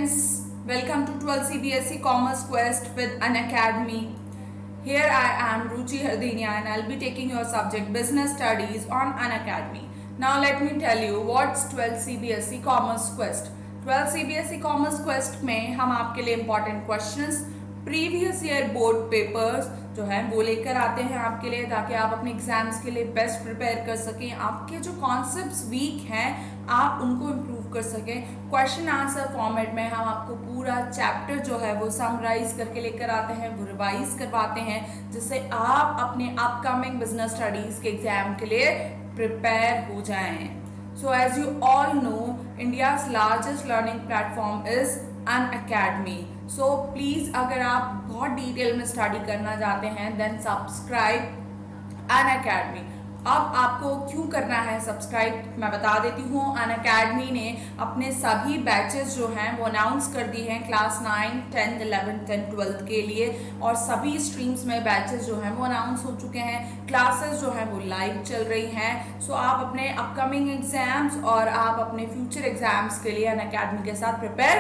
students, welcome to 12th CBSE Commerce Quest with Unacademy. Here I am Ruchi Hardinia and I'll be taking your subject Business Studies on Unacademy. Now let me tell you what's 12th CBSE Commerce Quest. 12th CBSE Commerce Quest में हम आपके लिए important questions, previous year board papers जो है वो लेकर आते हैं आपके लिए, ताकि आप अपने एग्जाम्स के लिए बेस्ट प्रिपेयर कर सकें। आपके जो कॉन्सेप्ट्स वीक हैं आप उनको इम्प्रूव कर सकें। क्वेश्चन आंसर फॉर्मेट में हम आपको पूरा चैप्टर जो है वो समराइज करके लेकर आते हैं, वो रिवाइज करवाते हैं, जिससे आप अपने अपकमिंग बिजनेस स्टडीज के एग्जाम के लिए प्रिपेयर हो जाएं। So as you all know, India's largest learning platform is Unacademy. So please अगर आप बहुत डिटेल में स्टडी करना चाहते हैं then subscribe Unacademy. अब आपको क्यों करना है सब्सक्राइब मैं बता देती हूँ। Unacademy ने अपने सभी बैचेस जो हैं वो अनाउंस कर दी हैं class 9, 10th, 11th and 12th के लिए, और सभी स्ट्रीम्स में बैचेस जो हैं वो अनाउंस हो चुके हैं। क्लासेस जो हैं वो लाइव चल रही हैं। सो आप अपने अपकमिंग एग्जाम्स और आप अपने फ्यूचर एग्जाम्स के लिए Unacademy के साथ प्रिपेयर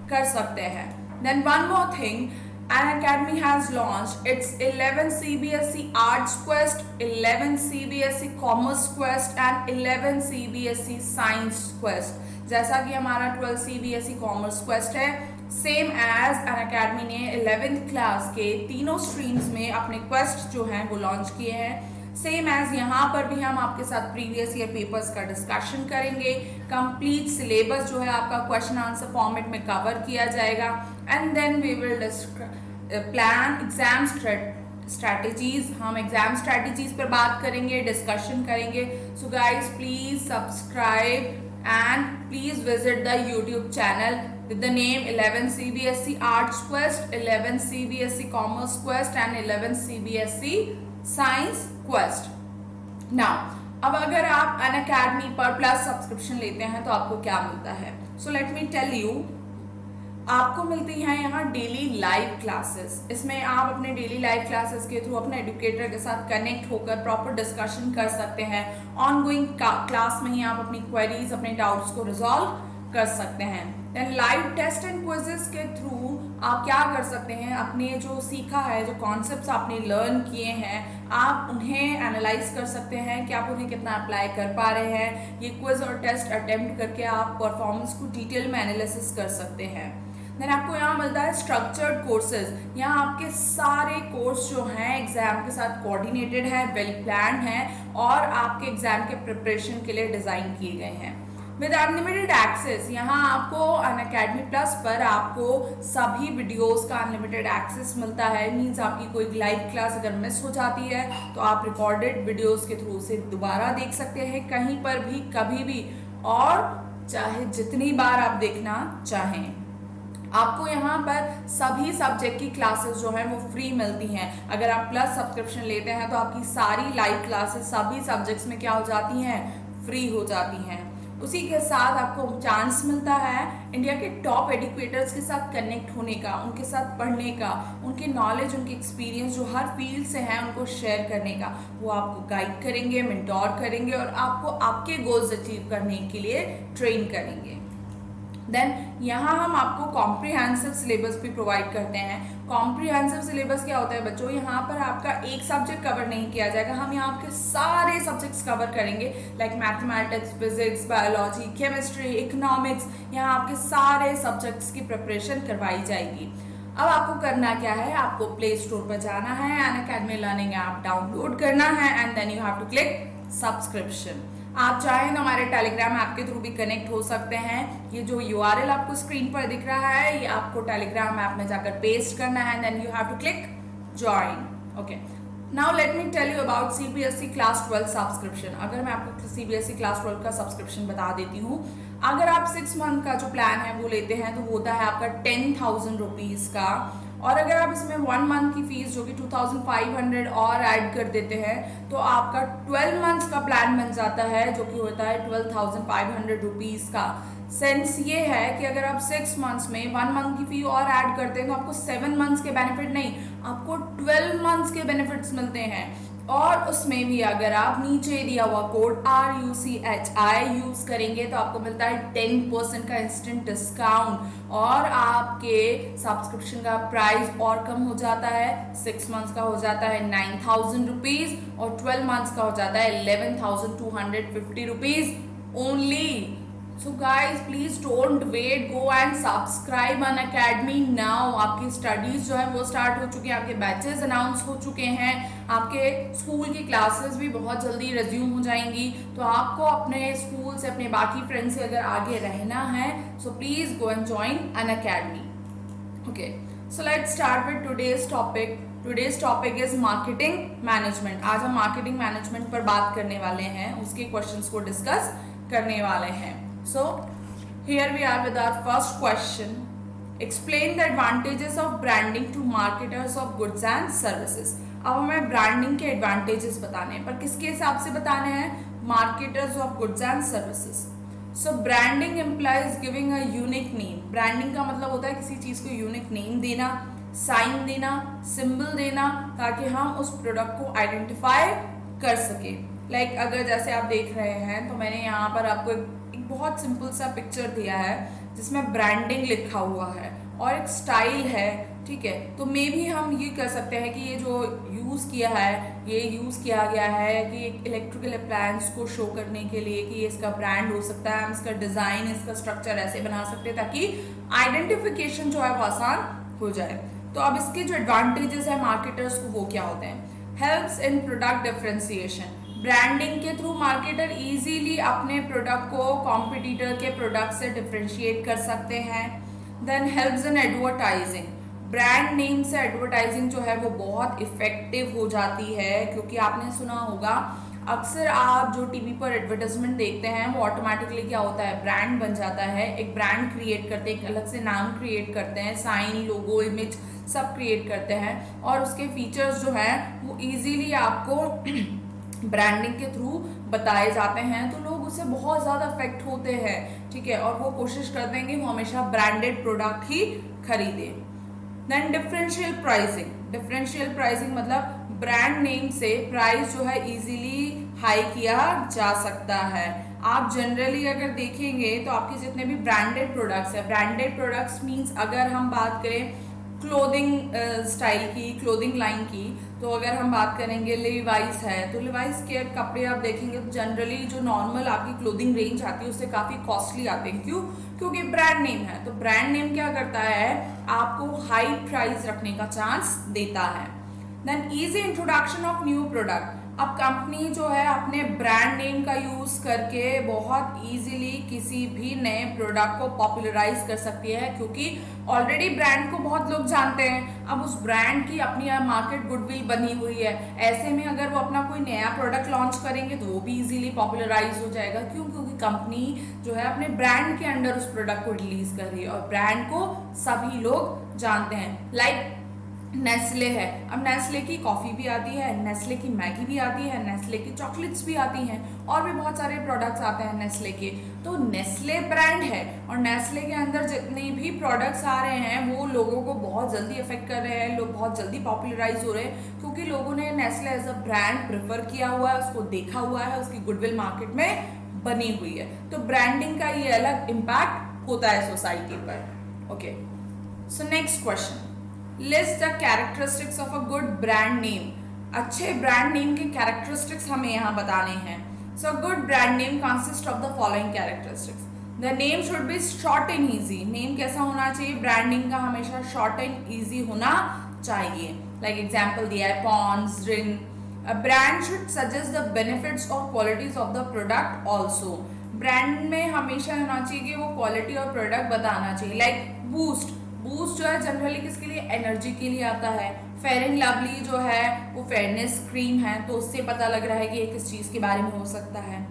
कर सकते हैं। Then one more thing, Unacademy has launched its 11 CBSE Arts Quest, 11 CBSE Commerce Quest and 11 CBSE Science Quest। जैसा कि हमारा 12 CBSE Commerce Quest है, सेम एज Unacademy ने 11th क्लास के तीनों स्ट्रीम्स में अपने क्वेस्ट जो हैं वो लॉन्च किए हैं। सेम एज यहाँ पर भी हम आपके साथ प्रीवियस ईयर पेपर्स का डिस्कशन करेंगे। कंप्लीट सिलेबस जो है आपका क्वेश्चन आंसर फॉर्मेट में कवर किया जाएगा, and then we will plan exam strategies. हम एग्जाम स्ट्रैटेजीज पर बात करेंगे, डिस्कशन करेंगे। So guys please subscribe and please visit the YouTube channel with the name 11 CBSE Arts Quest, 11 CBSE Commerce Quest and 11 CBSE Science Quest. Now, अब अगर आप Unacademy पर plus subscription लेते हैं तो आपको क्या मिलता है? So let me tell you, आपको मिलती हैं यहाँ डेली लाइव क्लासेस। इसमें आप अपने डेली लाइव क्लासेस के थ्रू अपने एजुकेटर के साथ कनेक्ट होकर प्रॉपर डिस्कशन कर सकते हैं। ऑनगोइंग क्लास में ही आप अपनी क्वेरीज, अपने डाउट्स को रिजॉल्व कर सकते हैं। Then live test and quizzes के थ्रू आप क्या कर सकते हैं, अपने जो सीखा है, जो कॉन्सेप्ट्स आपने लर्न किए हैं, आप उन्हें एनालाइज कर सकते हैं कि आप उन्हें कितना अप्लाई कर पा रहे हैं। ये क्विज और टेस्ट अटेम्प्ट करके आप परफॉर्मेंस को डिटेल में एनालिसिस कर सकते हैं। देन आपको यहाँ मिलता है स्ट्रक्चर्ड कोर्सेज। यहाँ आपके सारे कोर्स जो हैं एग्जाम के साथ कोऑर्डिनेटेड है, वेल प्लान्ड हैं और आपके एग्जाम के प्रिपरेशन के लिए डिज़ाइन किए गए हैं। विद अनलिमिटेड एक्सेस, यहाँ आपको Unacademy प्लस पर आपको सभी वीडियोस का अनलिमिटेड एक्सेस मिलता है। मीन्स आपकी कोई लाइव क्लास अगर मिस हो जाती है तो आप रिकॉर्डेड वीडियोस के थ्रू से दोबारा देख सकते हैं, कहीं पर भी, कभी भी, और चाहे जितनी बार आप देखना चाहें। आपको यहाँ पर सभी सब्जेक्ट की क्लासेस जो हैं वो फ्री मिलती हैं। अगर आप प्लस सब्सक्रिप्शन लेते हैं तो आपकी सारी लाइव क्लासेस सभी सब्जेक्ट्स में क्या हो जाती हैं, फ्री हो जाती हैं। उसी के साथ आपको चांस मिलता है इंडिया के टॉप एजुकेटर्स के साथ कनेक्ट होने का, उनके साथ पढ़ने का, उनके नॉलेज, उनके एक्सपीरियंस जो हर फील्ड से हैं उनको शेयर करने का। वो आपको गाइड करेंगे, मेंटोर करेंगे और आपको आपके गोल्स अचीव करने के लिए ट्रेन करेंगे। देन यहाँ हम आपको कॉम्प्रिहेंसिव सिलेबस भी प्रोवाइड करते हैं। कॉम्प्रिहेंसिव सिलेबस क्या होता है बच्चों, यहाँ पर आपका एक सब्जेक्ट कवर नहीं किया जाएगा, हम यहाँ आपके सारे सब्जेक्ट्स कवर करेंगे, like mathematics, physics, biology, chemistry, economics. यहाँ आपके सारे सब्जेक्ट्स की प्रिपरेशन करवाई जाएगी। अब आपको करना क्या है, आपको प्ले स्टोर पर जाना है, Unacademy लर्निंग ऐप डाउनलोड करना है and then you have to click subscription. आप चाहें तो हमारे टेलीग्राम ऐप के थ्रू भी कनेक्ट हो सकते हैं। ये जो URL आपको स्क्रीन पर दिख रहा है ये आपको टेलीग्राम ऐप में जाकर पेस्ट करना है, then you have to click join. Okay, now let me tell you about CBSE class 12 subscription. अगर मैं आपको CBSE क्लास 12 का सब्सक्रिप्शन बता देती हूँ, अगर आप 6 मंथ का जो प्लान है वो लेते हैं तो वो होता है आपका 10,000 रुपीज़ का, और अगर आप इसमें 1 मंथ की फीस जो कि 2,500 और ऐड कर देते हैं तो आपका 12 मंथ्स का प्लान बन जाता है, जो कि होता है 12,500 रुपीज़ का। सेंस ये है कि अगर आप 6 मंथ्स में 1 मंथ की फी और ऐड करते हैं तो आपको 7 मंथ्स के बेनिफिट नहीं, आपको 12 मंथ्स के बेनिफिट्स मिलते हैं। और उसमें भी अगर आप नीचे दिया हुआ कोड RUCHI यूज करेंगे तो आपको मिलता है 10% का इंस्टेंट डिस्काउंट और आपके सब्सक्रिप्शन का प्राइस और कम हो जाता है। 6 मंथ्स का हो जाता है 9,000 रुपीज और 12 मंथ्स का हो जाता है 11,250 rupees only. So guys, please don't wait, go and subscribe Unacademy now। आपकी स्टडीज जो है वो स्टार्ट हो चुकी है, आपके बैचेस अनाउंस हो चुके हैं, आपके स्कूल की क्लासेस भी बहुत जल्दी रिज्यूम हो जाएंगी। तो आपको अपने स्कूल से, अपने बाकी फ्रेंड्स से अगर आगे रहना है, so please go and join Unacademy। Okay, so let's start with today's topic. Today's topic is marketing management. आज हम मार्केटिंग मैनेजमेंट पर बात करने वाले हैं, उसके क्वेश्चंस को डिस्कस करने वाले हैं। So here we are with our first question. Explain the advantages of branding to marketers of goods and services। अब हमें ब्रांडिंग के एडवांटेजेस बताने हैं, पर किसके हिसाब से बताने हैं? Marketers of goods and services. So branding implies giving a unique name. Branding का मतलब होता है किसी चीज को यूनिक नेम देना, साइन देना, सिंबल देना, ताकि हम उस प्रोडक्ट को आइडेंटिफाई कर सके। लाइक अगर जैसे आप देख रहे हैं तो मैंने यहाँ पर आपको एक बहुत सिंपल सा पिक्चर दिया है जिसमें ब्रांडिंग लिखा हुआ है और एक स्टाइल है, ठीक है। तो मे भी हम ये कर सकते हैं कि ये जो यूज़ किया है, ये यूज़ किया गया है कि इलेक्ट्रिकल अप्लायंस को शो करने के लिए कि ये इसका ब्रांड हो सकता है। हम इसका डिज़ाइन, इसका स्ट्रक्चर ऐसे बना सकते हैं ताकि आइडेंटिफिकेशन जो है वो आसान हो जाए। तो अब इसके जो एडवांटेजेस है मार्केटर्स को, वो क्या होते हैं? Helps in product differentiation. Branding के थ्रू मार्केटर इजीली अपने प्रोडक्ट को कॉम्पिटिटर के प्रोडक्ट से डिफरेंशिएट कर सकते हैं। Then helps in advertising. Brand name से एडवर्टाइजिंग जो है वो बहुत इफेक्टिव हो जाती है, क्योंकि आपने सुना होगा अक्सर आप जो टीवी पर एडवर्टाइजमेंट देखते हैं वो ऑटोमेटिकली क्या होता है, ब्रांड बन जाता है। एक ब्रांड क्रिएट करते हैं, एक अलग से नाम क्रिएट करते हैं, साइन, लोगो, इमेज सब क्रिएट करते हैं और उसके फीचर्स जो हैं वो इजीली आपको ब्रांडिंग के थ्रू बताए जाते हैं। तो लोग उससे बहुत ज़्यादा अफेक्ट होते हैं, ठीक है, और वो कोशिश करते हैं कि वो हमेशा ब्रांडेड प्रोडक्ट ही खरीदें। Then differential pricing. Differential pricing मतलब ब्रांड नेम से प्राइस जो है इजीली हाई किया जा सकता है। आप जनरली अगर देखेंगे तो आपके जितने भी ब्रांडेड प्रोडक्ट्स है, ब्रांडेड प्रोडक्ट्स मीन्स अगर हम बात करें क्लोथिंग स्टाइल की, क्लोथिंग लाइन की, तो अगर हम बात करेंगे लिवाइस है, तो लिवाइस के कपड़े आप देखेंगे तो जनरली जो नॉर्मल आपकी क्लोथिंग रेंज आती है उससे काफ़ी कॉस्टली आते हैं। क्यों? क्योंकि ब्रांड नेम है। तो ब्रांड नेम क्या करता है, आपको हाई प्राइस रखने का चांस देता है। Then easy introduction of new product. अब कंपनी जो है अपने ब्रांड नेम का यूज करके बहुत इजीली किसी भी नए प्रोडक्ट को पॉपुलराइज कर सकती है, क्योंकि ऑलरेडी ब्रांड को बहुत लोग जानते हैं। अब उस ब्रांड की अपनी मार्केट गुडविल बनी हुई है। ऐसे में अगर वो अपना कोई नया प्रोडक्ट लॉन्च करेंगे तो वो भी इजीली पॉपुलराइज हो जाएगा। क्यों? क्योंकि कंपनी जो है अपने ब्रांड के अंडर उस प्रोडक्ट को रिलीज कर रही है और ब्रांड को सभी लोग जानते हैं। लाइक नेस्ले है, अब नेस्ले की कॉफ़ी भी आती है, नेस्ले की मैगी भी आती है, नेस्ले की चॉकलेट्स भी आती हैं और भी बहुत सारे प्रोडक्ट्स आते हैं नेस्ले के। तो नेस्ले ब्रांड है और नेस्ले के अंदर जितने भी प्रोडक्ट्स आ रहे हैं वो लोगों को बहुत जल्दी अफेक्ट कर रहे हैं, लोग बहुत जल्दी पॉपुलराइज हो रहे हैं, क्योंकि लोगों ने Nestle as a brand prefer किया हुआ है, उसको देखा हुआ है, उसकी गुडविल मार्केट में बनी हुई है। तो ब्रांडिंग का ये अलग इम्पैक्ट होता है सोसाइटी पर। Okay, so next question, list the characteristics of a good brand name. अच्छे ब्रांड नेम के कैरेक्टरिस्टिक्स हमें यहाँ बताने हैं। So good brand name consist of the following characteristics. The name should B short and easy. Name कैसा होना चाहिए? Branding का हमेशा शॉर्ट एंड ईजी होना चाहिए। लाइक एग्जाम्पल दिया है Pond's, Rin. A brand should suggest the benefits और qualities of the product also. Brand में हमेशा होना चाहिए कि वो क्वालिटी और प्रोडक्ट बताना चाहिए। लाइक बूस्ट, बूस्ट जो है जनरली किसके लिए? एनर्जी के लिए आता है। फेयर एंड लवली जो है वो फेयरनेस क्रीम है, तो उससे पता लग रहा है कि ये किस चीज़ के बारे में हो सकता है।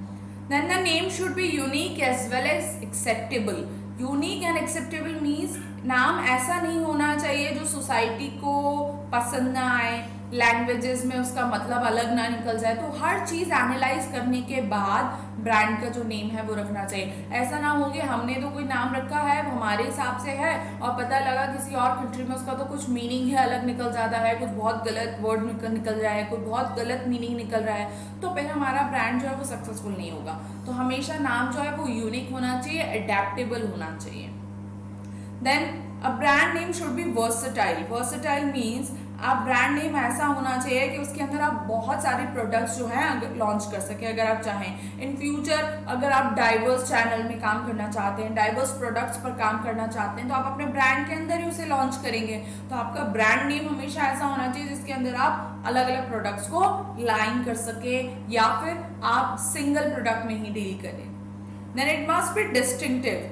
Then the name should be unique as well as acceptable. Unique and acceptable means नाम ऐसा नहीं होना चाहिए जो सोसाइटी को पसंद ना आए, लैंग्वेजेस में उसका मतलब अलग ना निकल जाए। तो हर चीज़ एनालाइज करने के बाद ब्रांड का जो नेम है वो रखना चाहिए। ऐसा ना हो कि हमने तो कोई नाम रखा है वो हमारे हिसाब से है और पता लगा किसी और कंट्री में उसका तो कुछ मीनिंग है अलग निकल जाता है, कुछ बहुत गलत वर्ड निकल रहा है, कुछ बहुत गलत मीनिंग निकल रहा है, तो फिर हमारा ब्रांड जो है वो सक्सेसफुल नहीं होगा। तो हमेशा नाम जो है वो यूनिक होना चाहिए, अडेप्टेबल होना चाहिए। Then a brand name should be versatile. Versatile means आप ब्रांड नेम ऐसा होना चाहिए कि उसके अंदर आप बहुत सारे प्रोडक्ट्स जो हैं अगर लॉन्च कर सके, अगर आप चाहें इन फ्यूचर, अगर आप डाइवर्स चैनल में काम करना चाहते हैं, डाइवर्स प्रोडक्ट्स पर काम करना चाहते हैं, तो आप अपने ब्रांड के अंदर ही उसे लॉन्च करेंगे। तो आपका ब्रांड नेम हमेशा ऐसा होना चाहिए जिसके अंदर आप अलग अलग प्रोडक्ट्स को लाइन कर सके या फिर आप सिंगल प्रोडक्ट में ही डील करें। Then it must be distinctive.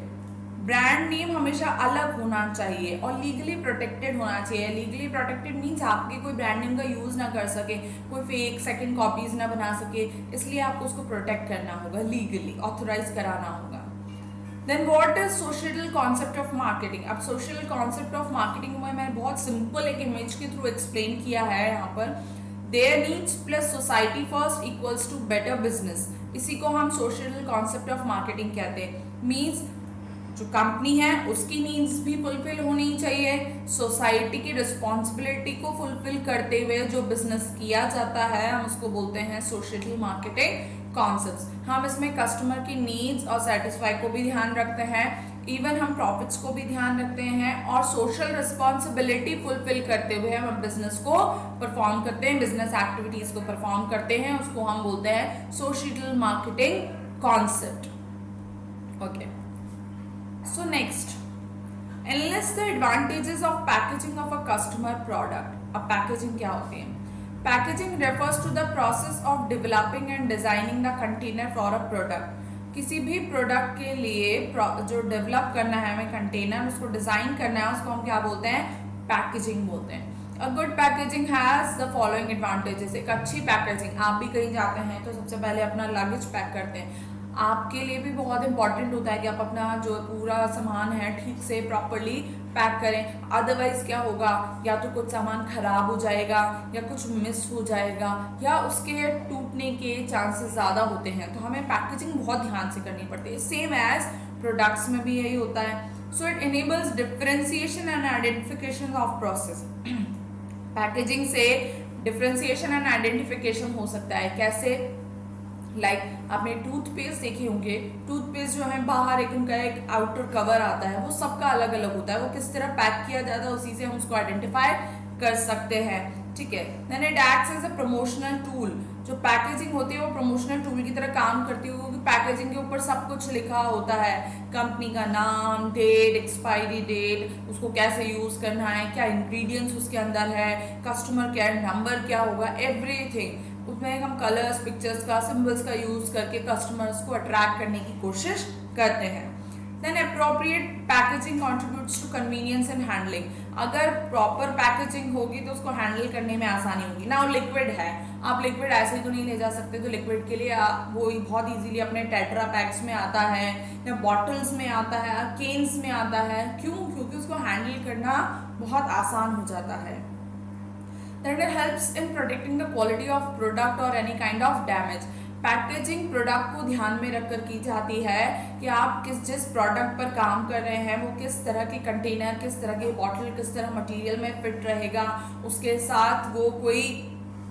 Brand name हमेशा अलग होना चाहिए और लीगली प्रोटेक्टेड होना चाहिए। लीगली प्रोटेक्टेड मीन्स आपके कोई ब्रांड नेम का यूज ना कर सके, कोई फेक सेकंड कॉपीज ना बना सके, इसलिए आपको उसको प्रोटेक्ट करना होगा, लीगली ऑथोराइज कराना होगा। Then what is social concept of marketing. अब सोशल कॉन्सेप्ट ऑफ मार्केटिंग में मैंने बहुत सिंपल एक इमेज के थ्रू एक्सप्लेन किया है यहाँ पर। There needs plus society first equals to better business. इसी को हम सोशल कॉन्सेप्ट ऑफ मार्केटिंग कहते हैं। मीन्स जो कंपनी है उसकी नीड्स भी फुलफिल होनी चाहिए, सोसाइटी की रिस्पॉन्सिबिलिटी को फुलफिल करते हुए जो बिजनेस किया जाता है हम उसको बोलते हैं सोशल मार्केटिंग कॉन्सेप्ट्स। हम इसमें कस्टमर की नीड्स और सेटिस्फाई को भी ध्यान रखते हैं, इवन हम प्रॉफिट्स को भी ध्यान रखते हैं और सोशल रिस्पॉन्सिबिलिटी फुलफिल करते हुए हम बिजनेस को परफॉर्म करते हैं, बिजनेस एक्टिविटीज को परफॉर्म करते हैं, उसको हम बोलते हैं social marketing concept. Okay, so next, enlist the advantages of packaging of a customer product. अब पैकेजिंग क्या होती है? Packaging refers to the process of developing and designing the container for a product. किसी भी प्रोडक्ट के लिए जो develop करना है हमें कंटेनर, उसको डिजाइन करना है, उसको हम क्या बोलते हैं? पैकेजिंग बोलते हैं। A good packaging has the following advantages. एक अच्छी पैकेजिंग, आप भी कहीं जाते हैं तो सबसे पहले अपना लगेज पैक करते हैं, आपके लिए भी बहुत इंपॉर्टेंट होता है कि आप अपना जो पूरा सामान है ठीक से प्रॉपरली पैक करें। अदरवाइज क्या होगा, या तो कुछ सामान खराब हो जाएगा या कुछ मिस हो जाएगा या उसके टूटने के चांसेस ज़्यादा होते हैं। तो हमें पैकेजिंग बहुत ध्यान से करनी पड़ती है। सेम एज प्रोडक्ट्स में भी यही होता है। So it enables differentiation and identification of process. Packaging से डिफरेंशिएशन एंड आइडेंटिफिकेशन हो सकता है। कैसे? लाइक आपने टूथपेस्ट देखे होंगे, टूथपेस्ट जो है बाहर एक उनका एक आउटर कवर आता है, वो सबका अलग अलग होता है, वो किस तरह पैक किया जाता है उसी से हम उसको आइडेंटिफाई कर सकते हैं। ठीक है, then it acts as a promotional tool. जो पैकेजिंग होती है वो प्रमोशनल टूल की तरह काम करती है, क्योंकि पैकेजिंग के ऊपर सब कुछ लिखा होता है, कंपनी का नाम, डेट, एक्सपायरी डेट, उसको कैसे यूज करना है, क्या इंग्रेडिएंट्स उसके अंदर है, कस्टमर केयर नंबर क्या होगा, एवरीथिंग। उसमें हम कलर्स, पिक्चर्स का, सिंबल्स का यूज करके कस्टमर्स को अट्रैक्ट करने की कोशिश करते हैं। Then appropriate packaging contributes to convenience and handling. अगर प्रॉपर पैकेजिंग होगी तो उसको हैंडल करने में आसानी होगी। ना वो लिक्विड है, आप लिक्विड ऐसे ही तो नहीं ले जा सकते, तो लिक्विड के लिए वो बहुत इजीली अपने टेट्रा पैक्स में आता है या बॉटल्स में आता है, केन्स में आता है। क्यों? क्योंकि उसको हैंडल करना बहुत आसान हो जाता है। That it helps in protecting the quality of product or any kind of damage. Packaging product को ध्यान में रखकर की जाती है कि आप जिस प्रोडक्ट पर काम कर रहे हैं वो किस तरह के कंटेनर, किस तरह के बॉटल, किस तरह मटेरियल में फिट रहेगा, उसके साथ वो कोई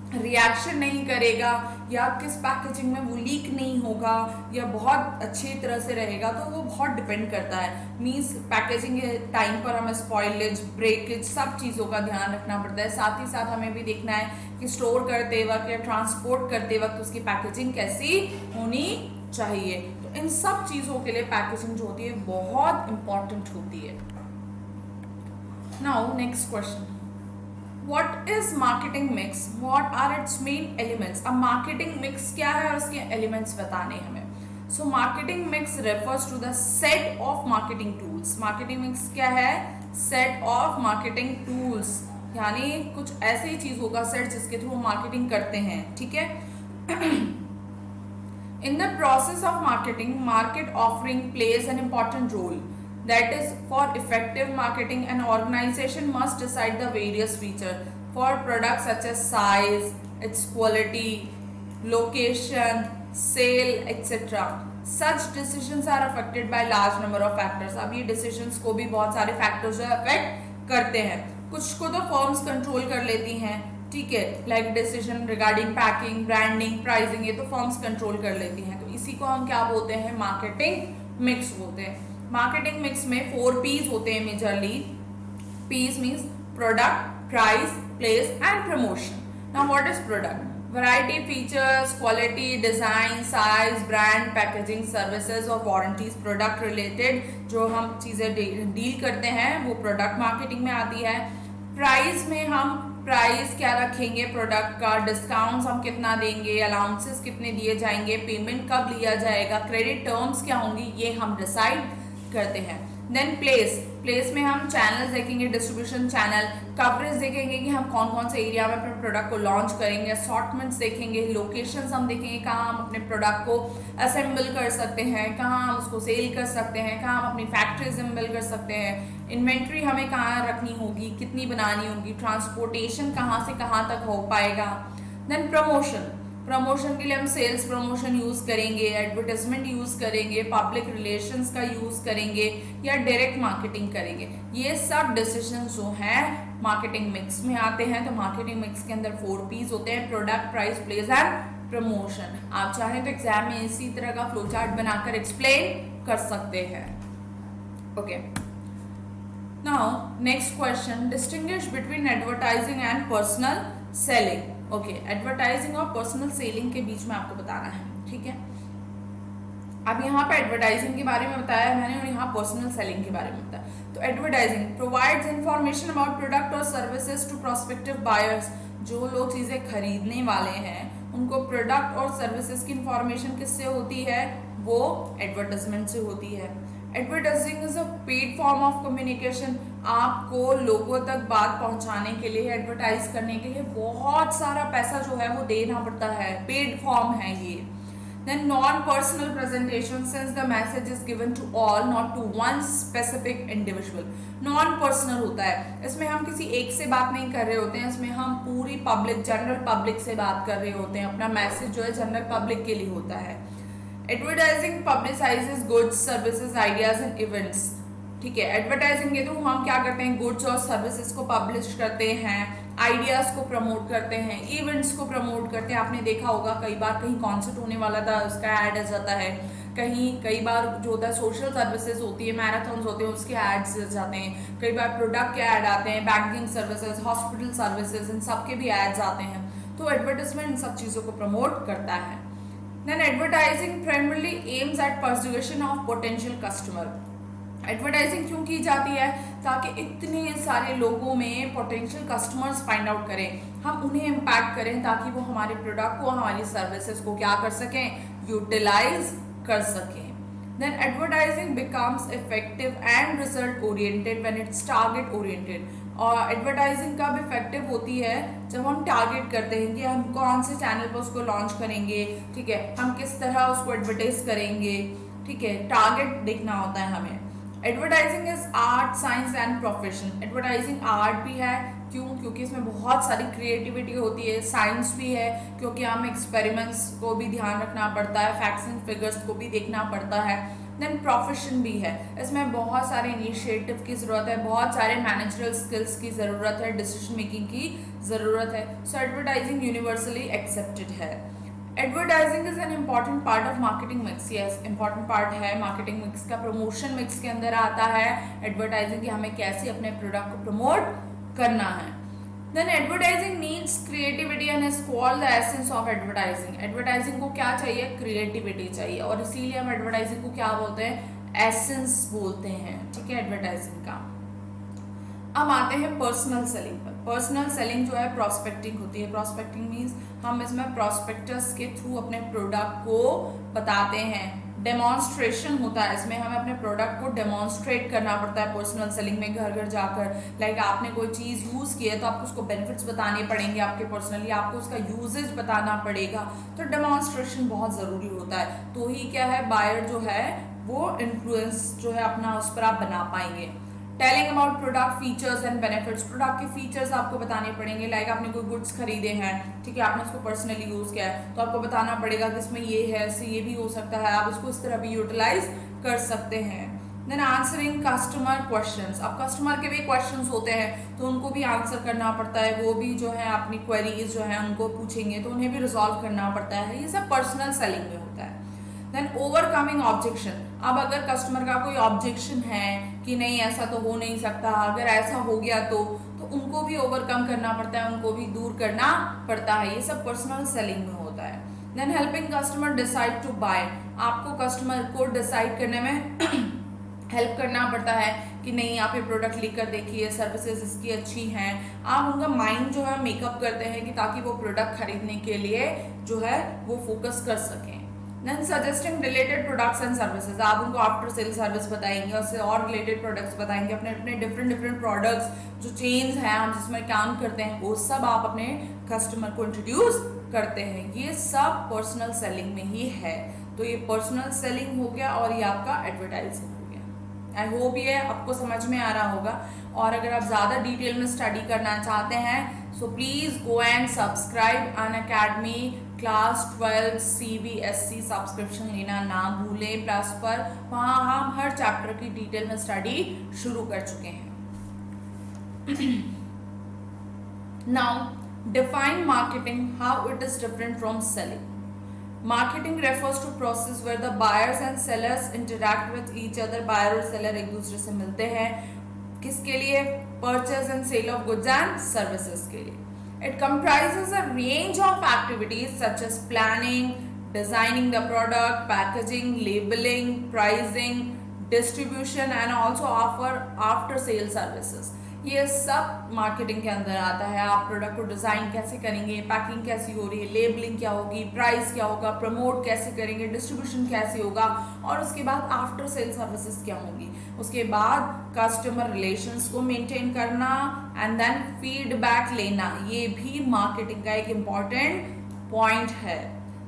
रिएक्शन नहीं करेगा या किस पैकेजिंग में वो लीक नहीं होगा या बहुत अच्छी तरह से रहेगा, तो वो बहुत डिपेंड करता है। मीन्स पैकेजिंग के टाइम पर हमें स्पॉइलेज, ब्रेकेज, सब चीज़ों का ध्यान रखना पड़ता है। साथ ही साथ हमें भी देखना है कि स्टोर करते वक्त या ट्रांसपोर्ट करते वक्त उसकी पैकेजिंग कैसी होनी चाहिए। तो इन सब चीज़ों के लिए पैकेजिंग जो होती है बहुत इंपॉर्टेंट होती है। Now next question, What is marketing mix? What are its main elements? अब marketing mix क्या है और उसके elements बताने हमें। So marketing mix refers to the set of marketing tools. Marketing mix क्या है? Set of marketing tools, यानी कुछ ऐसी चीज़ों का सेट जिसके थ्रू मार्केटिंग करते हैं। ठीक है। In the process of marketing, market offering plays an important role. That is, for effective marketing, an organization must decide the various features for products such as size, its quality, location, sale, etc. Such decisions are affected by large number of factors. अब ये decisions को भी बहुत सारे factors जो affect करते हैं. कुछ को तो firms control कर लेती हैं, ठीक है, like decision regarding packing, branding, pricing, ये तो फर्म्स कंट्रोल कर लेती हैं. तो इसी को हम क्या बोलते हैं, मार्केटिंग मिक्स बोलते हैं. मार्केटिंग मिक्स में 4 P's होते हैं majorly. P's means product, price, place and promotion. Now what is product? Variety, features, quality, design, size, brand, packaging, services और वारंटीज. प्रोडक्ट रिलेटेड जो हम चीजें डील करते हैं वो प्रोडक्ट मार्केटिंग में आती है. प्राइस में हम प्राइस क्या रखेंगे प्रोडक्ट का, डिस्काउंट्स हम कितना देंगे, अलाउंसेस कितने दिए जाएंगे, पेमेंट कब लिया जाएगा, क्रेडिट टर्म्स क्या होंगी, ये हम डिसाइड करते हैं. Then place. प्लेस में हम चैनल्स देखेंगे, डिस्ट्रीब्यूशन चैनल, कवरेज देखेंगे कि हम कौन कौन से एरिया में अपने प्रोडक्ट को लॉन्च करेंगे, असॉर्टमेंट्स देखेंगे, लोकेशंस हम देखेंगे कहाँ हम अपने प्रोडक्ट को असेंबल कर सकते हैं, कहाँ हम उसको सेल कर सकते हैं, कहाँ हम अपनी फैक्ट्री असेंबल कर सकते हैं, इन्वेंट्री हमें कहाँ रखनी होगी, कितनी बनानी होगी, ट्रांसपोर्टेशन कहाँ से कहाँ तक हो पाएगा. Then promotion. प्रमोशन के लिए हम सेल्स प्रमोशन यूज करेंगे, एडवर्टाइजमेंट यूज करेंगे, पब्लिक रिलेशंस का यूज करेंगे या डायरेक्ट मार्केटिंग करेंगे. ये सब डिसीजन जो हैं मार्केटिंग मिक्स में आते हैं. तो मार्केटिंग मिक्स के अंदर 4 P's होते हैं, product, price, place and promotion. आप चाहें तो एग्जाम में इसी तरह का फ्लो चार्ट बनाकर एक्सप्लेन कर सकते हैं. Okay, now next question, distinguish between advertising and personal selling. Okay, advertising और पर्सनल सेलिंग के बीच में आपको बताना है, ठीक है. अब यहाँ पे एडवर्टाइजिंग के बारे में बताया मैंने और यहाँ पर्सनल सेलिंग के बारे में बताया. तो advertising provides information about product और सर्विसेज टू प्रोस्पेक्टिव बायर्स. जो लोग चीजें खरीदने वाले हैं उनको प्रोडक्ट और सर्विसेज की इंफॉर्मेशन किससे होती है, वो एडवर्टाइजमेंट से होती है. Advertising is a paid form of communication. आपको लोगों तक बात पहुंचाने के लिए, एडवर्टाइज करने के लिए बहुत सारा पैसा जो है वो देना पड़ता है, पेड फॉर्म है ये. Then non personal presentation, since the message is given to all not to one specific individual. Non personal होता है, इसमें हम किसी एक से बात नहीं कर रहे होते हैं, इसमें हम पूरी पब्लिक, जनरल पब्लिक से बात कर रहे होते हैं. अपना मैसेज जो है जनरल पब्लिक के लिए होता है. Advertising publicises goods, services, ideas and events. ठीक है, एडवर्टाइजिंग के थ्रू हम क्या करते हैं, गुड्स और सर्विसेज को पब्लिश करते हैं, आइडियाज को प्रमोट करते हैं, इवेंट्स को प्रमोट करते हैं. आपने देखा होगा कई बार कहीं कॉन्सर्ट होने वाला था, उसका ऐड आ जाता है. कई बार जो होता है सोशल सर्विसेज होती है, मैराथन्स होते हैं, उसके एड्स जाते हैं. कई बार प्रोडक्ट के ऐड आते हैं, बैंकिंग सर्विसेज, हॉस्पिटल सर्विसेज, इन सब के भी एड्स आते हैं. तो एडवर्टाइजमेंट इन सब चीज़ों को प्रमोट करता है. Then advertising primarily aims at persuasion of potential customer. Advertising क्यों की जाती है, ताकि इतने सारे लोगों में पोटेंशियल कस्टमर्स फाइंड आउट करें, हम उन्हें इम्पैक्ट करें ताकि वो हमारे प्रोडक्ट को, हमारी सर्विसेज को क्या कर सकें, यूटिलाइज कर सकें. Then advertising becomes effective and result oriented when it's target oriented. और एडवर्टाइजिंग कब इफेक्टिव होती है, जब हम टारगेट करते हैं कि हम कौन से चैनल पर उसको लॉन्च करेंगे, ठीक है, हम किस तरह उसको एडवर्टाइज करेंगे, ठीक है, टारगेट देखना होता है हमें. Advertising is art, science and profession. Advertising art भी है, क्यों, क्योंकि इसमें बहुत सारी क्रिएटिविटी होती है. साइंस भी है, क्योंकि हमें एक्सपेरिमेंट्स को भी ध्यान रखना पड़ता है, फैक्ट्स एंड फिगर्स को भी देखना पड़ता है. देन प्रोफेशन भी है, इसमें बहुत सारे इनिशिएटिव की ज़रूरत है, बहुत सारे मैनेजरल स्किल्स की ज़रूरत है, डिसीजन मेकिंग की ज़रूरत है. सो एडवर्टाइजिंग यूनिवर्सली एक्सेप्टेड है. Advertising is an important part of marketing mix. Yes, important part है मार्केटिंग मिक्स का. प्रमोशन मिक्स के अंदर आता है एडवर्टाइजिंग कि हमें कैसे अपने प्रोडक्ट को प्रमोट करना है. Then advertising needs creativity and is called the essence of advertising. Advertising को क्या चाहिए, क्रिएटिविटी चाहिए, और इसीलिए हम एडवर्टाइजिंग को क्या बोलते हैं, एसेंस बोलते हैं. ठीक है, एडवर्टाइजिंग का. अब आते हैं पर्सनल सेलिंग पर. पर्सनल सेलिंग जो है प्रॉस्पेक्टिंग होती है. प्रॉस्पेक्टिंग मीन्स हम इसमें प्रॉस्पेक्टस के थ्रू अपने प्रोडक्ट को बताते हैं. डेमॉन्स्ट्रेशन होता है, इसमें हमें अपने प्रोडक्ट को डेमॉन्स्ट्रेट करना पड़ता है पर्सनल सेलिंग में. घर घर जाकर, लाइक आपने कोई चीज़ यूज़ की है तो आपको उसको बेनिफिट्स बताने पड़ेंगे आपके पर्सनली, आपको उसका यूजेज बताना पड़ेगा. तो डेमॉन्स्ट्रेशन बहुत ज़रूरी होता है. तो ही क्या है, बायर जो है वो इन्फ्लुएंस जो है अपना उस पर आप बना पाएंगे. Telling about product features and benefits, product के फीचर्स आपको बताने पड़ेंगे। लाइक आपने कोई गुड्स खरीदे हैं, ठीक है, आपने उसको पर्सनली यूज किया है, तो आपको बताना पड़ेगा कि इसमें ये है, इससे ये भी हो सकता है, आप इसको इस तरह भी यूटिलाइज कर सकते हैं। देन आंसरिंग कस्टमर क्वेश्चंस, अब कस्टमर के भी क्वेश्चंस होते हैं तो उनको भी आंसर करना पड़ता है, वो भी जो है अपनी क्वेरीज जो है उनको पूछेंगे तो उन्हें भी रिजॉल्व करना पड़ता है, ये सब पर्सनल सेलिंग में होता है। देन ओवरकमिंग ऑब्जेक्शन, अब अगर कस्टमर का कोई ऑब्जेक्शन है कि नहीं ऐसा तो हो नहीं सकता, अगर ऐसा हो गया तो उनको भी ओवरकम करना पड़ता है, उनको भी दूर करना पड़ता है, ये सब पर्सनल सेलिंग में होता है। Then helping customer decide to buy, आपको कस्टमर को डिसाइड करने में हेल्प करना पड़ता है कि नहीं आप ये प्रोडक्ट लेकर देखिए, सर्विसेज इसकी अच्छी हैं, आप उनका माइंड जो है मेकअप करते हैं कि ताकि वो प्रोडक्ट खरीदने के लिए जो है वो फोकस कर सकें। Then suggesting related products and services, आप उनको आफ्टर सेल सर्विस बताएंगे, उससे और रिलेटेड प्रोडक्ट्स बताएंगे, अपने अपने डिफरेंट प्रोडक्ट्स जो चेंज हैं हम जिसमें काम करते हैं वो सब आप अपने कस्टमर को इंट्रोड्यूस करते हैं, ये सब पर्सनल सेलिंग में ही है। तो ये पर्सनल सेलिंग हो गया और ये आपका एडवर्टाइजिंग हो गया। आई होप ये आपको समझ में आ रहा होगा, और अगर आप ज़्यादा डिटेल में स्टडी करना चाहते हैं so please go and subscribe Unacademy class 12 CBSE subscription लेना ना भूलें प्लस पर, वहाँ हम हर चैप्टर की डिटेल में स्टडी शुरू कर चुके हैं। Now define marketing, how it is different from selling. Marketing refers to process where the buyers and sellers interact with each other, buyer और सेलर एक दूसरे से मिलते हैं, किसके लिए? Purchase and sale of goods and services के लिए। It comprises a range of activities such as planning, designing the product, packaging, labeling, pricing, distribution and also offer after sale services. ये सब मार्केटिंग के अंदर आता है। आप प्रोडक्ट को डिज़ाइन कैसे करेंगे, पैकिंग कैसी हो रही है, लेबलिंग क्या होगी, प्राइस क्या होगा, प्रमोट कैसे करेंगे, डिस्ट्रीब्यूशन कैसे होगा, और उसके बाद आफ्टर सेल सर्विसेज क्या होंगी, उसके बाद कस्टमर रिलेशंस को मेंटेन करना एंड देन फीडबैक लेना, ये भी मार्केटिंग का एक इम्पॉर्टेंट पॉइंट है।